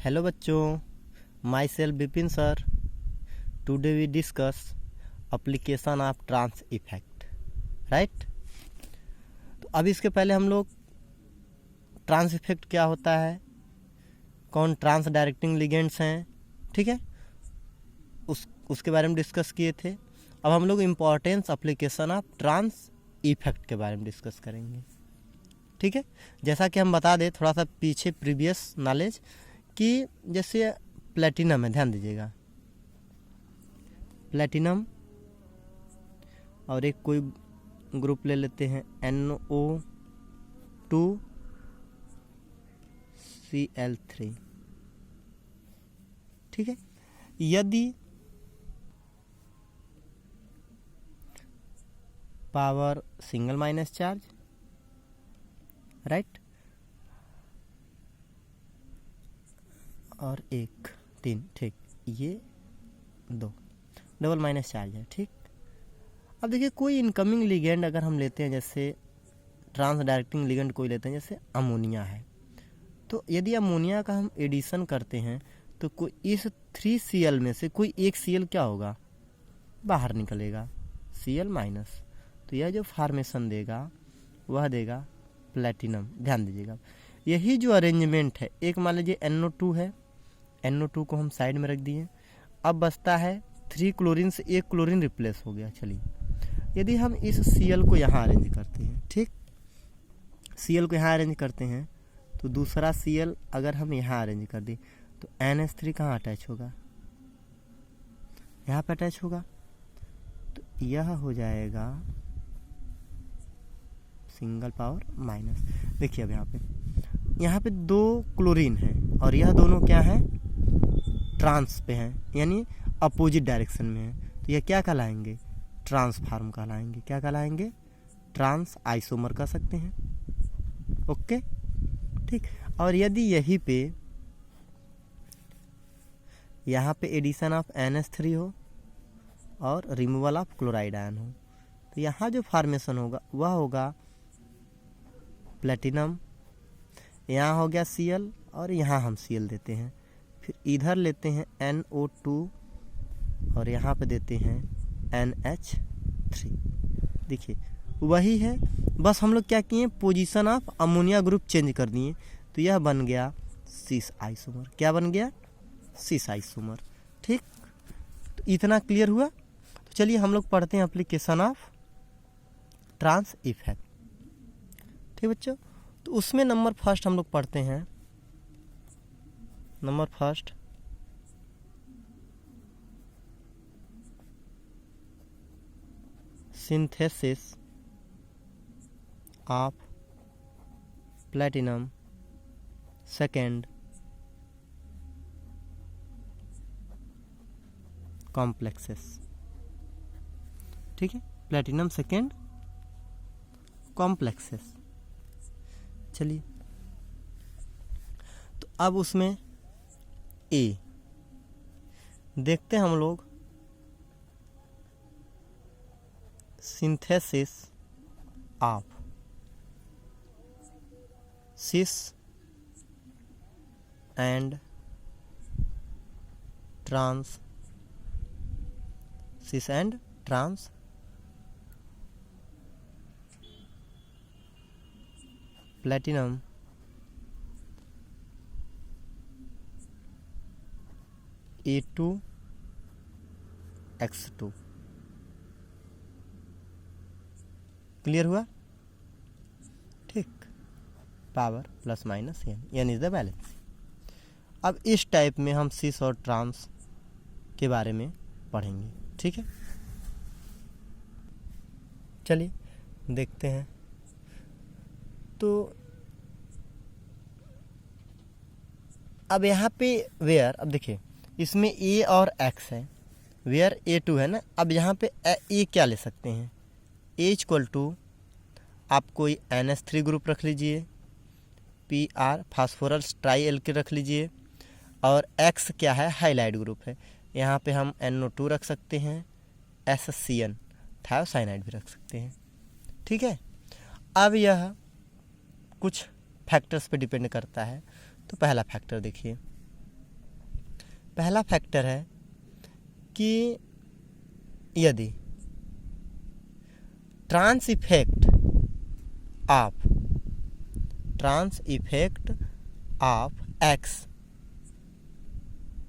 Hello बच्चों, myself Vipin sir. Today we discuss application of trans effect, right. तो अब इसके पहले हम लोग ट्रांस इफेक्ट क्या होता है, कौन ट्रांस डायरेक्टिंग लिगेंड्स हैं, ठीक है, उसके बारे में डिस्कस किए थे। अब हम लोग importance application of trans effect के बारे में डिस्कस करेंगे, ठीक है। जैसा कि हम बता दें थोड़ा सा पीछे प्रीवियस नॉलेज कि जैसे प्लेटिनम है, ध्यान दीजिएगा, प्लेटिनम और एक कोई ग्रुप ले लेते हैं NO2Cl3, ठीक है। यदि power single minus charge, right, और एक 3, ठीक, ये 2 डबल माइनस चार्ज है, ठीक। अब देखिए कोई इनकमिंग लिगेंड अगर हम लेते हैं, जैसे ट्रांस डायरेक्टिंग लिगेंड कोई लेते हैं, जैसे अमोनिया है, तो यदि अमोनिया का हम एडिशन करते हैं तो कोई इस 3Cl में से कोई एक Cl क्या होगा, बाहर निकलेगा, Cl माइनस, तो यह जो फार्मेशन देगा वह देगा प्लेटिनम। ध्यान दीजिएगा, यही जो अरेंजमेंट है, एक मान लीजिए NO2 है, NO2 को हम साइड में रख दिए, अब बचता है 3 क्लोरीन से एक क्लोरीन रिप्लेस हो गया। चलिए यदि हम इस Cl को यहाँ अरेंज करते हैं, ठीक, Cl को यहाँ अरेंज करते हैं तो दूसरा Cl अगर हम यहाँ अरेंज कर दें तो NH3 कहाँ अटैच होगा, यहाँ पे अटैच होगा, तो यह हो जाएगा सिंगल पावर माइनस। देखिए अब यहाँ पे 2 क्लोरीन है और यह दोनों क्या है, ट्रांस पे हैं, यानी अपोजिट डायरेक्शन में है, तो यह क्या कहलाएंगे, ट्रांसफार्म कहलाएंगे। क्या कहलाएंगे, ट्रांस आइसोमर कह सकते हैं, ओके, ठीक। और यदि यही पे यहाँ पे एडिशन ऑफ NH3 हो और रिमूवल ऑफ क्लोराइड आयन हो, तो यहाँ जो फार्मेशन होगा वह होगा प्लेटिनम, यहाँ हो गया Cl और यहाँ हम Cl देते हैं, फिर इधर लेते हैं NO2 और यहाँ पे देते हैं NH3। देखिए वही है, बस हम लोग क्या किए, position of ammonia group change कर दिए, तो यह बन गया सिस आइसोमर। क्या बन गया, सिस आइसोमर, ठीक। तो इतना क्लियर हुआ। तो चलिए हम लोग पढ़ते हैं एप्लीकेशन ऑफ ट्रांस इफेक्ट, ठीक बच्चों। तो उसमें नंबर फर्स्ट हम लोग पढ़ते हैं, number first synthesis of platinum, second complexes, ठीक है, प्लेटिनम सेकेंड कॉम्प्लेक्सेस। चलिए तो अब उसमें ए देखते हैं हम लोग, synthesis of cis and trans, cis and trans platinum A2X2। Clear हुआ, ठीक, power plus minus n is the balance. अब इस टाइप में हम सिस और ट्रांस के बारे में पढ़ेंगे, ठीक है। चलिए देखते हैं। तो अब यहाँ पे वेयर, अब देखिए इसमें A और X है, वेयर A2 है ना, अब यहाँ पे A क्या ले सकते हैं, A इक्वल टू आप कोई NH3 ग्रुप रख लीजिए, PR फास्फोरस ट्राई एल्किल रख लीजिए, और X क्या है, हाइलाइट ग्रुप है, यहाँ पे हम NO2 रख सकते हैं, SCN थायोसाइनाइड भी रख सकते हैं, ठीक है। अब यह कुछ फैक्टर्स पे डिपेंड करता है। तो पहला फैक्टर देखिए, पहला फैक्टर है कि यदि trans effect of X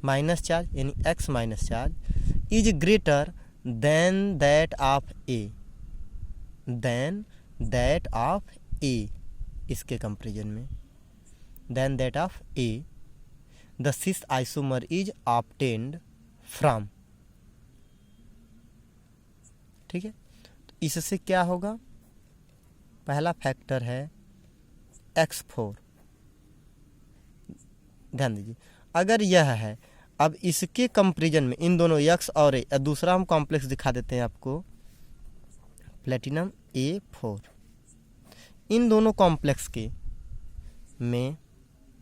minus charge यानी X minus charge is greater than that of A इसके कंपेरिजन में than that of A the cis isomer is obtained from. ठीक है, तो इससे क्या होगा, पहला फैक्टर है X4। ध्यान दीजिए, अगर यह है, अब इसके कंपेरिजन में इन दोनों X और A, दूसरा हम कॉम्प्लेक्स दिखा देते हैं आपको, प्लेटिनम A4। इन दोनों कॉम्प्लेक्स के में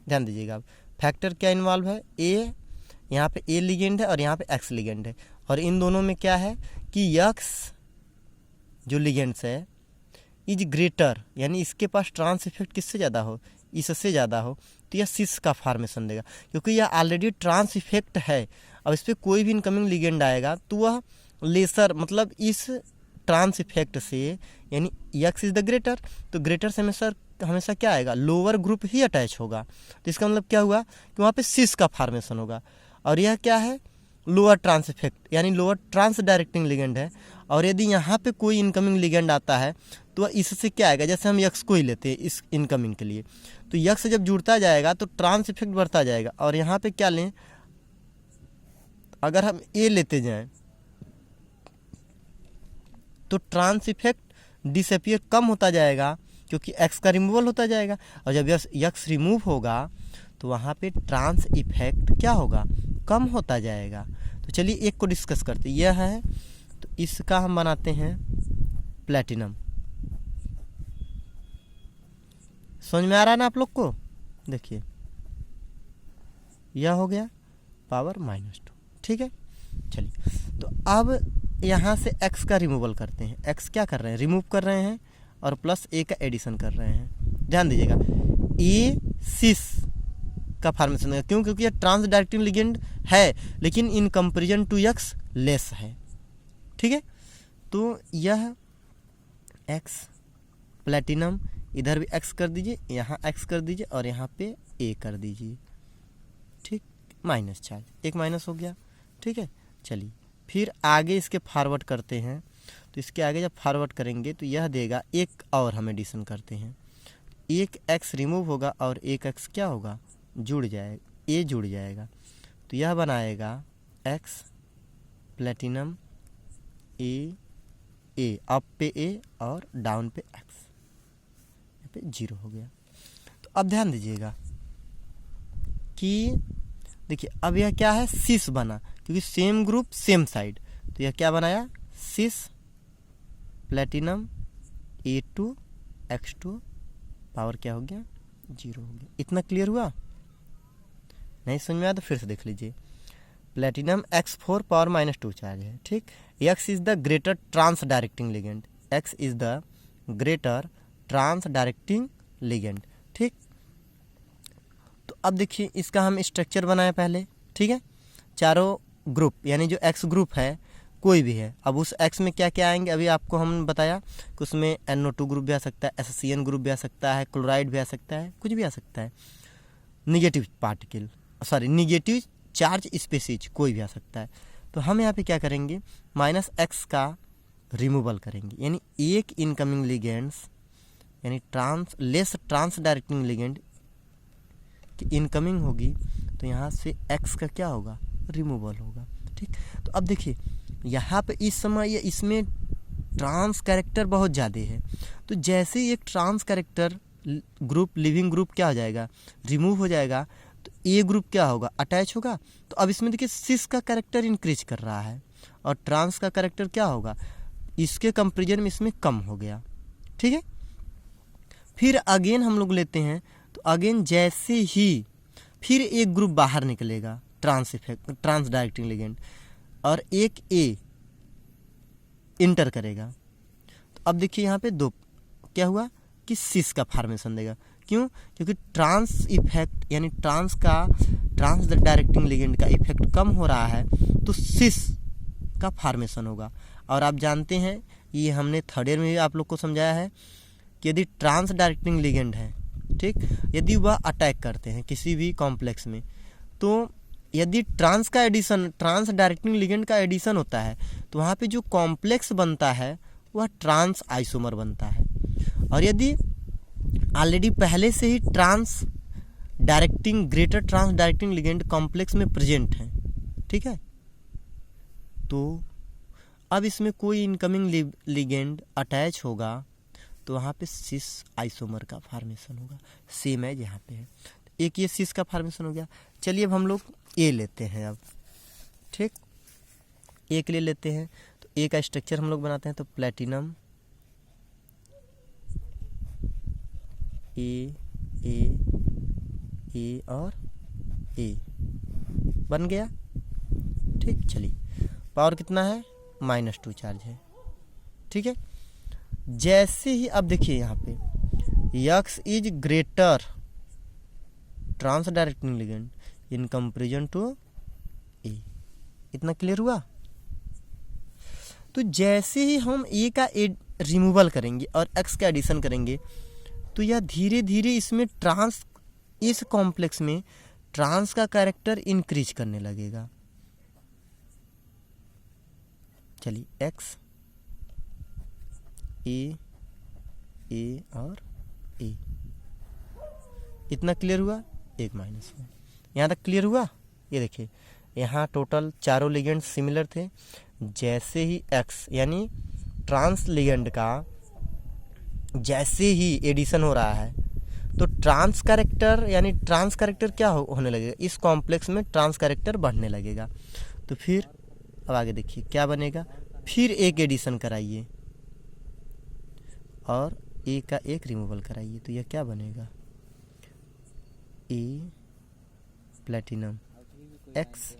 ध्यान दीजिएगा, अब फैक्टर क्या इन्वॉल्व है, A, यहाँ पे A लिगेंड है और यहाँ पे X लिगेंड है, और इन दोनों में क्या है कि X जो लिगेंड्स है इज ग्रेटर, यानी इसके पास ट्रांस इफेक्ट किससे ज़्यादा हो, इससे ज़्यादा हो, तो यह सिस का फॉर्मेशन देगा, क्योंकि यह ऑलरेडी ट्रांस इफेक्ट है। अब इस पर कोई भी इनकमिंग लिगेंड आएगा तो वह लेसर, मतलब इस ट्रांस इफेक्ट से, यानी X इज द ग्रेटर, तो ग्रेटर से हमेशा क्या आएगा, लोअर ग्रुप ही अटैच होगा। तो इसका मतलब क्या हुआ कि वहाँ पे सिस का फॉर्मेशन होगा, और यह क्या है, लोअर ट्रांस इफेक्ट यानी लोअर ट्रांस डायरेक्टिंग लिगेंड है। और यदि यहाँ पे कोई इनकमिंग लिगेंड आता है तो इससे क्या आएगा, जैसे हम X को ही लेते हैं इस इनकमिंग के लिए, तो X जब जुड़ता जाएगा तो ट्रांस इफेक्ट बढ़ता जाएगा। और यहाँ पे क्या लें, अगर हम A लेते जाएं तो ट्रांस इफेक्ट डिसअपियर कम होता जाएगा, क्योंकि X का रिमूवल होता जाएगा, और जब X रिमूव होगा तो वहाँ पे ट्रांस इफेक्ट क्या होगा, कम होता जाएगा। तो चलिए एक को डिस्कस करते हैं, यह है, तो इसका हम बनाते हैं प्लैटिनम। समझ में आ रहा है ना आप लोग को, देखिए यह हो गया पावर -2। ठीक है, चलिए तो अब यहाँ से X का रिमूवल करते हैं। X क्या कर रहे हैं, रिमूव कर रहे हैं, और प्लस A का एडिशन कर रहे हैं। ध्यान दीजिएगा, A सिस का फॉर्मेशन है, क्यों, क्योंकि यह ट्रांस डायरेक्टिंग लिगेंड है, लेकिन in comparison to X less है। ठीक है, तो यह X प्लैटिनम, इधर भी X कर दीजिए, यहाँ X कर दीजिए, और यहाँ पे A कर दीजिए। ठीक, माइनस चार्ज, एक माइनस हो गया। ठीक है, चलिए फिर आगे इसके फॉरवर्ड करते हैं, तो इसके आगे जब फॉरवर्ड करेंगे तो यह देगा, एक और हम एडिशन करते हैं, एक X रिमूव होगा और एक X क्या होगा, जुड़ जाएगा, A जुड़ जाएगा, तो यह बनाएगा X प्लैटिनम A, अप पे A और डाउन पे X, यहाँ पे 0 हो गया। तो अब ध्यान दीजिएगा कि देखिए अब यह क्या है, सिस बना, क्योंकि सेम ग्रुप सेम साइड, तो यह क्या बनाया, सिस प्लैटिनम A2 X2 पावर क्या हो गया, 0 हो गया। इतना क्लियर हुआ, नहीं समझ में आया तो फिर से देख लीजिए। प्लैटिनम X4 पावर -2 चार्ज है। ठीक, X is the greater trans directing ligand, X is the greater trans directing ligand. ठीक, तो अब देखिए इसका हम स्ट्रक्चर बनाए पहले। ठीक है, चारों ग्रुप यानी जो X ग्रुप है कोई भी है, अब उस X में क्या क्या आएंगे, अभी आपको हमने बताया कि उसमें NO2 ग्रुप भी आ सकता है, SCN ग्रुप भी आ सकता है, क्लोराइड भी आ सकता है, कुछ भी आ सकता है, negative particle, sorry negative charge species कोई भी आ सकता है। तो हम यहाँ पे क्या करेंगे, -X का रिमूवल करेंगे, यानी एक इनकमिंग लिगेंड्स यानी लेस ट्रांस डायरेक्टिंग लिगेंड की इनकमिंग होगी, तो यहाँ से X का क्या होगा, रिमूवल होगा। ठीक, तो अब देखिए यहाँ पे इस समय इसमें ट्रांस कैरेक्टर बहुत ज़्यादा है, तो जैसे ही एक trans character group, leaving group क्या हो जाएगा, रिमूव हो जाएगा, तो A ग्रुप क्या होगा, अटैच होगा। तो अब इसमें देखिए सिस का कैरेक्टर इंक्रीज कर रहा है, और ट्रांस का कैरेक्टर क्या होगा, इसके कंपेरिजन में इसमें कम हो गया। ठीक है, फिर अगेन हम लोग लेते हैं, तो अगेन जैसे ही फिर एक ग्रुप बाहर निकलेगा, ट्रांस डायरेक्टिंग लिगेंड, और एक A इंटर करेगा। तो अब देखिए यहाँ पे दो क्या हुआ कि सिस का फॉर्मेशन देगा, क्यों, क्योंकि ट्रांस इफेक्ट यानी ट्रांस डायरेक्टिंग लिगेंड का इफेक्ट कम हो रहा है तो सिस का फॉर्मेशन होगा। और आप जानते हैं, ये हमने थर्ड ईयर में भी आप लोग को समझाया है कि यदि ट्रांस डायरेक्टिंग लिगेंड है, ठीक, यदि वह अटैक करते हैं किसी भी कॉम्प्लेक्स में, तो यदि ट्रांस डायरेक्टिंग लिगेंड का एडिशन होता है तो वहाँ पे जो कॉम्प्लेक्स बनता है वह ट्रांस आइसोमर बनता है। और यदि ऑलरेडी पहले से ही greater trans directing ligand complex में प्रेजेंट है, ठीक है, तो अब इसमें कोई इनकमिंग लिगेंड अटैच होगा तो वहाँ पे सिस आइसोमर का फॉर्मेशन होगा, सेम है यहाँ पे है। एक ये सिस का फॉर्मेशन हो गया। चलिए अब हम लोग ए लेते हैं, अब ठीक ए के लिए लेते हैं तो ए का स्ट्रक्चर हम लोग बनाते हैं। तो प्लेटिनम ए ए ए और ए बन गया, ठीक। चलिए पावर कितना है, -2 चार्ज है, ठीक है। जैसे ही अब देखिए यहाँ पे X is greater trans directing ligand in comparison to A, इतना क्लियर हुआ। तो जैसे ही हम ए का रिमूवल करेंगे और एक्स का एडिशन करेंगे तो यह धीरे धीरे इसमें इस कॉम्प्लेक्स में ट्रांस का कैरेक्टर इंक्रीज करने लगेगा। चलिए एक्स ए और ए, इतना क्लियर हुआ, एक -1 यहाँ तक क्लियर हुआ। ये देखिए यहाँ टोटल चारों लिगेंड सिमिलर थे। जैसे ही एक्स यानी ट्रांस लिगेंड का जैसे ही एडिशन हो रहा है तो ट्रांस कैरेक्टर क्या होने लगेगा, इस कॉम्प्लेक्स में ट्रांस कैरेक्टर बढ़ने लगेगा। तो फिर अब आगे देखिए क्या बनेगा, फिर एक एडिशन कराइए और ए का एक रिमूवल कराइए तो यह क्या बनेगा, ए प्लेटिनम एक्स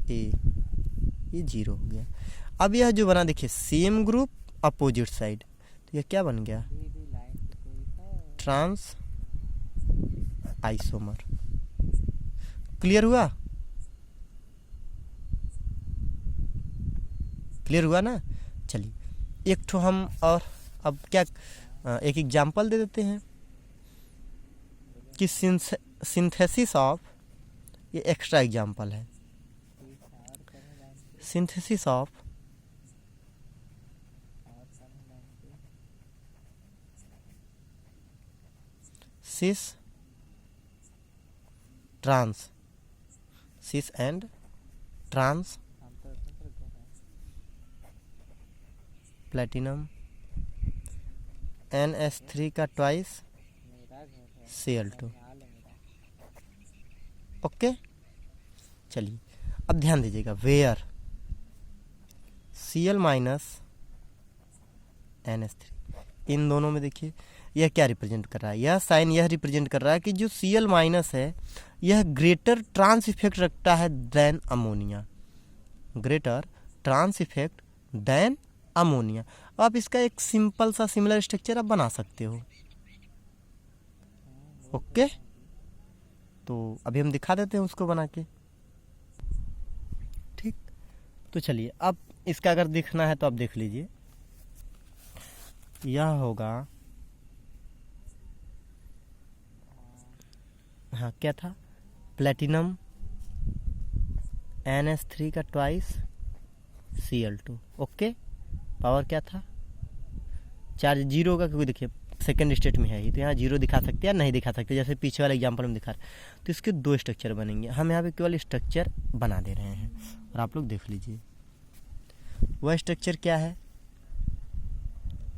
ए, ये 0 हो गया। अब यह जो बना देखिए सेम ग्रुप अपोजिट साइड, तो यह क्या बन गया, ट्रांस आइसोमर। क्लियर हुआ, क्लियर हुआ ना। चलिए एक ठो हम और अब क्या एक एग्जाम्पल दे देते हैं कि सिंथेसिस ऑफ, ये एक्स्ट्रा एग्जाम्पल है, synthesis of cis and trans platinum NH3 का ट्वाइस Cl2। ओके, चलिए अब ध्यान दीजिएगा, वेयर Cl -NH3, इन दोनों में देखिए यह क्या रिप्रेजेंट कर रहा है, यह साइन यह रिप्रेजेंट कर रहा है कि जो Cl- है यह ग्रेटर ट्रांस इफेक्ट रखता है than ammonia, greater trans effect than ammonia. आप इसका एक सिंपल सा सिमिलर स्ट्रक्चर आप बना सकते हो। ओके, तो अभी हम दिखा देते हैं उसको बना के, ठीक। तो चलिए अब इसका अगर देखना है तो आप देख लीजिए, यह होगा, हाँ क्या था, प्लेटिनम NH3 का ट्वाइस Cl2। ओके, पावर क्या था, चार्ज 0 होगा क्योंकि देखिए सेकेंड स्टेट में है ही, तो यहाँ 0 दिखा सकते हैं या नहीं दिखा सकते, जैसे पीछे वाले एग्जांपल में दिखा रहे। तो इसके 2 स्ट्रक्चर बनेंगे, हम यहाँ पे केवल स्ट्रक्चर बना दे रहे हैं और आप लोग देख लीजिए। वह स्ट्रक्चर क्या है,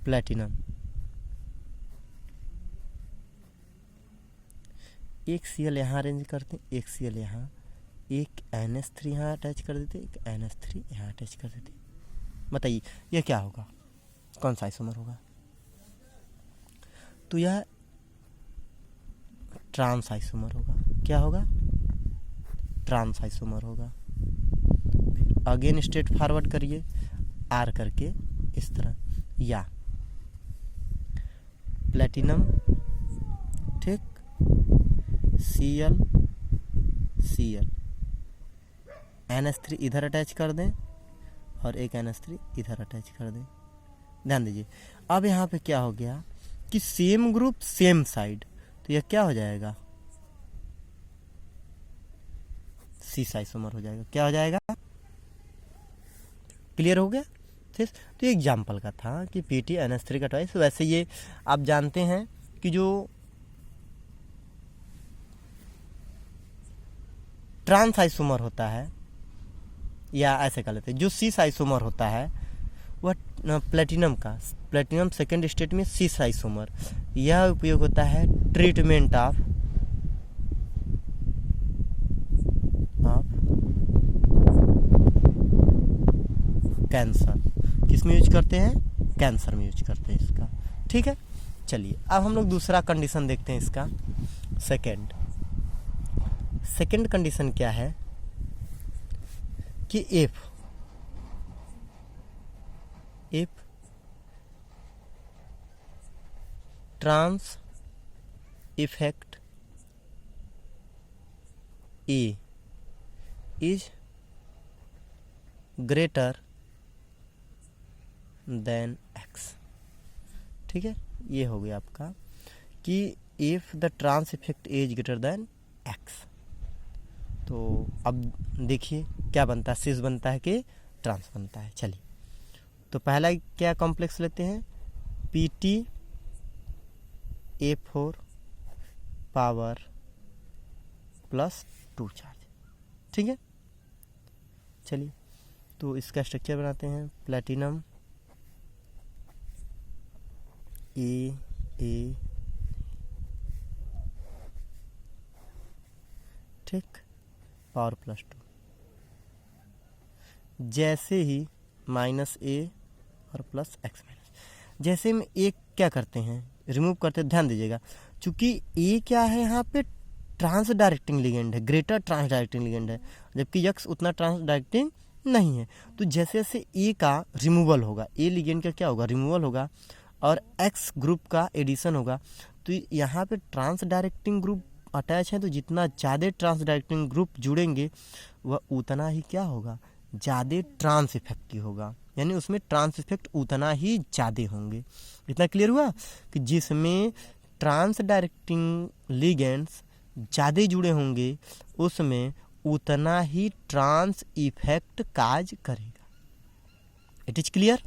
प्लेटिनम, एक Cl यहाँ अरेंज करते हैं, एक Cl यहाँ, एक NH3 यहाँ अटैच कर देते, एक NH3 यहाँ अटैच कर देते। बताइए यह क्या होगा, कौन सा आइसोमर होगा, तो यह ट्रांस आइसोमर होगा। क्या होगा, ट्रांस आइसोमर होगा। अगेन स्ट्रेट फॉरवर्ड करिए R करके इस तरह, या प्लेटिनम, ठीक, Cl Cl, NH3 इधर अटैच कर दें और एक NH3 इधर अटैच कर दें। ध्यान दीजिए, अब यहाँ पे क्या हो गया कि सेम ग्रुप सेम साइड, तो यह क्या हो जाएगा, सिस आइसोमर हो जाएगा। क्या हो जाएगा, क्लियर हो गया। ठीक, तो ये एग्जाम्पल का था कि PT NH3 का ट्वाइस। वैसे ये आप जानते हैं कि जो ट्रांस आइसोमर होता है, या ऐसे कह लेते हैं जो सिस आइसोमर होता है वह प्लेटिनम का, प्लेटिनम सेकेंड स्टेट में सिस आइसोमर, यह उपयोग होता है ट्रीटमेंट ऑफ कैंसर। किस में यूज करते हैं, कैंसर में यूज करते हैं इसका। ठीक है, चलिए अब हम लोग दूसरा कंडीशन देखते हैं इसका। सेकेंड कंडीशन क्या है कि if trans effect E is greater than X। ठीक है, ये हो गया आपका कि if the trans effect is greater than X। तो अब देखिए क्या बनता है, सिस बनता है कि ट्रांस बनता है। चलिए, तो पहला क्या कॉम्प्लेक्स लेते हैं, PtA4 पावर +2 चार्ज। ठीक है, चलिए तो इसका स्ट्रक्चर बनाते हैं। प्लेटिनम A ठीक, पावर +2। जैसे ही -A और +X-, जैसे में एक क्या करते हैं, रिमूव करते हैं। ध्यान दीजिएगा, चूंकि A क्या है यहाँ पे, ट्रांस डायरेक्टिंग लिगेंड है, ग्रेटर ट्रांस डायरेक्टिंग लिगेंड है, जबकि X उतना ट्रांस डायरेक्टिंग नहीं है। तो जैसे जैसे A का रिमूवल होगा, A लिगेंड का क्या होगा, रिमूवल होगा, और X ग्रुप का एडिशन होगा, तो यहाँ पे ट्रांस डायरेक्टिंग ग्रुप अटैच है। तो जितना ज़्यादा ट्रांस डायरेक्टिंग ग्रुप जुड़ेंगे वह उतना ही क्या होगा, ज़्यादा ट्रांस इफेक्टिव होगा, यानी उसमें ट्रांस इफेक्ट उतना ही ज़्यादा होंगे। इतना क्लियर हुआ कि जिसमें ट्रांस डायरेक्टिंग लिगेंड्स ज़्यादा जुड़े होंगे उसमें उतना ही ट्रांस इफेक्ट काज करेगा। It is clear.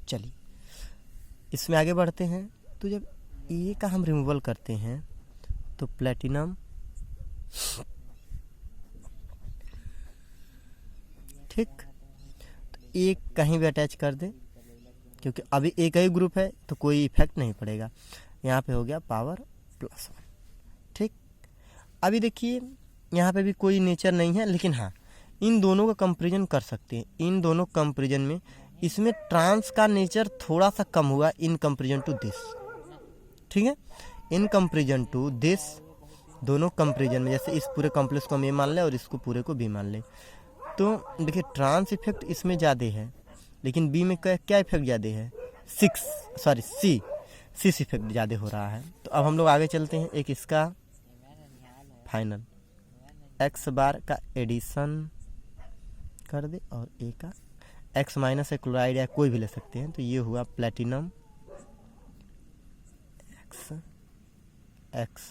चलिए इसमें आगे बढ़ते हैं। तो जब ए का हम रिमूवल करते हैं तो प्लेटिनम ठीक, तो एक कहीं भी अटैच कर दे, क्योंकि अभी एक ही ग्रुप है तो कोई इफेक्ट नहीं पड़ेगा। यहाँ पे हो गया पावर +1। ठीक, अभी देखिए यहाँ पे भी कोई नेचर नहीं है, लेकिन हाँ इन दोनों का कंपैरिजन कर सकते हैं। इन दोनों कंपैरिजन में इसमें ट्रांस का नेचर थोड़ा सा कम हुआ इन कंपैरिजन टू दिस। ठीक है, इन कंपैरिजन टू दिस, दोनों कंपैरिजन में, जैसे इस पूरे कॉम्प्लेक्स को हम ए मान ले और इसको पूरे को बी मान ले, तो देखिए ट्रांस इफेक्ट इसमें ज़्यादा है, लेकिन बी में क्या इफेक्ट ज़्यादा है, सिस इफेक्ट ज़्यादा हो रहा है। तो अब हम लोग आगे चलते हैं। एक इसका फाइनल X बार का एडिशन कर दे और ए का X माइनस क्लोराइड या कोई भी ले सकते हैं। तो ये हुआ प्लेटिनम X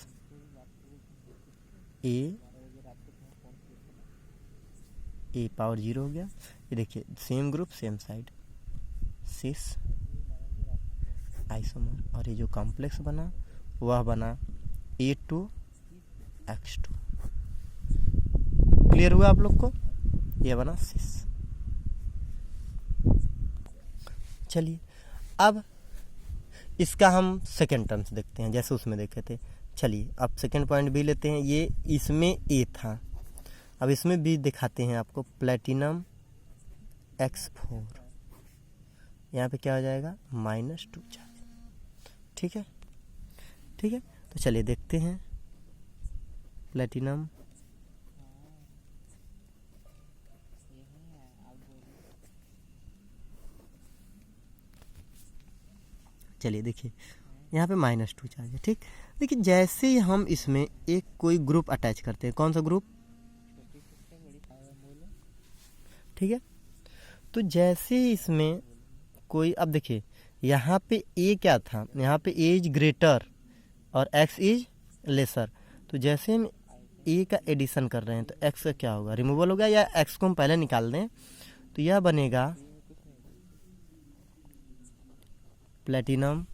ए पावर 0 हो गया। ये देखिए same group same side, cis isomer, और ये जो कॉम्प्लेक्स बना वह बना A2X2। क्लियर हुआ आप लोग को, ये बना सिस। चलिए अब इसका हम सेकेंड टर्म्स देखते हैं, जैसे उसमें देखे थे। चलिए अब सेकेंड पॉइंट भी लेते हैं। ये इसमें ए था, अब इसमें बी दिखाते हैं आपको। प्लेटिनम X4, यहाँ पे क्या हो जाएगा, -2 चार्ज। ठीक है, ठीक है, तो चलिए देखते हैं। प्लेटिनम चलिए देखिए यहाँ पे -2 चार्ज है। ठीक, देखिए जैसे ही हम इसमें एक कोई ग्रुप अटैच करते हैं, कौन सा ग्रुप, ठीक है, तो जैसे ही इसमें कोई, अब देखिए यहाँ पे ए क्या था, यहाँ पे ए इज ग्रेटर और एक्स इज लेसर, तो जैसे हम ए का एडिशन कर रहे हैं तो एक्स का क्या होगा, रिमूवल होगा, या एक्स को हम पहले निकाल दें तो यह बनेगा प्लेटिनम,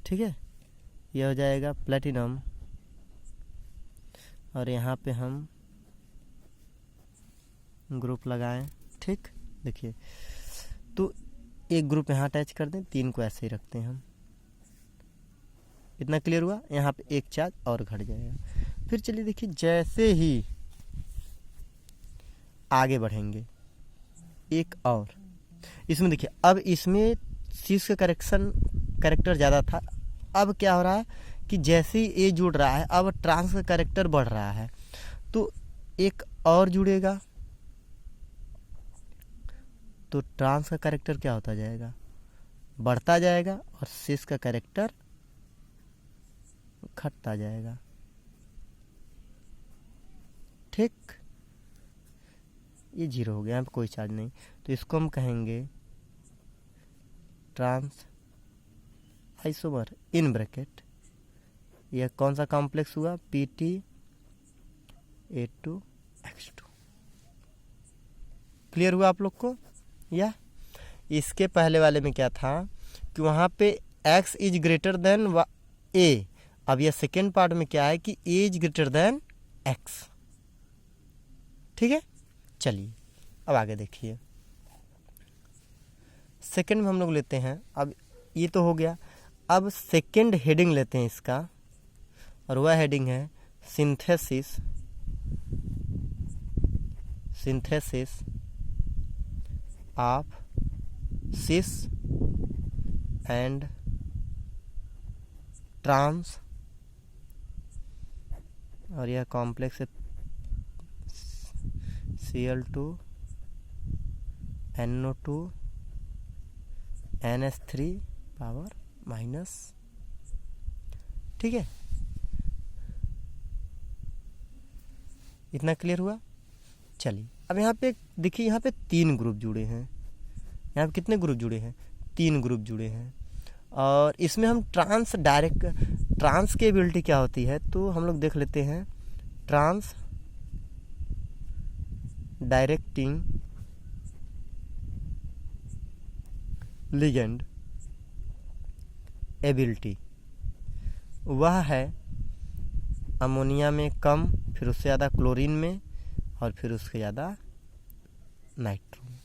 ठीक है, यह हो जाएगा प्लेटिनम, और यहाँ पे हम ग्रुप लगाएं, ठीक, देखिए तो एक ग्रुप यहाँ अटैच कर दें, 3 को ऐसे ही रखते हैं हम, इतना क्लियर हुआ, यहाँ पे एक चार्ज और घट जाएगा। फिर चलिए देखिए जैसे ही आगे बढ़ेंगे एक और, इसमें देखिए अब इसमें सीस का कैरेक्टर ज़्यादा था, अब क्या हो रहा है कि जैसे ही ए जुड़ रहा है अब ट्रांस का कैरेक्टर बढ़ रहा है, तो एक और जुड़ेगा तो ट्रांस का कैरेक्टर क्या होता जाएगा, बढ़ता जाएगा, और सीस का कैरेक्टर घटता जाएगा, ठीक, ये 0 हो गया, यहाँ पे कोई चार्ज नहीं, तो इसको हम कहेंगे ट्रांस आइसोमर इन ब्रैकेट, यह कौन सा कॉम्प्लेक्स हुआ, PT A2X2, क्लियर हुआ आप लोग को। या इसके पहले वाले में क्या था कि वहाँ पे x is greater then a, अब यह सेकेंड पार्ट में क्या है कि a is greater than x, ठीक है। चलिए अब आगे देखिए, सेकेंड में हम लोग लेते हैं, अब ये तो हो गया, अब सेकेंड हेडिंग लेते हैं इसका, और वह हेडिंग है synthesis of cis and trans, और यह कॉम्प्लेक्स है Cl2 NO2 NH3 power minus, ठीक है, इतना क्लियर हुआ। चलिए अब यहाँ पे देखिए, यहाँ पे 3 ग्रुप जुड़े हैं, यहाँ पे कितने ग्रुप जुड़े हैं, 3 ग्रुप जुड़े हैं, और इसमें हम ट्रांस की एबिलिटी क्या होती है, तो हम लोग देख लेते हैं, ट्रांस डायरेक्टिंग लिगेंड एबिलिटी, वह है अमोनिया में कम, फिर उससे ज़्यादा क्लोरीन में, और फिर उससे ज़्यादा नाइट्रो में,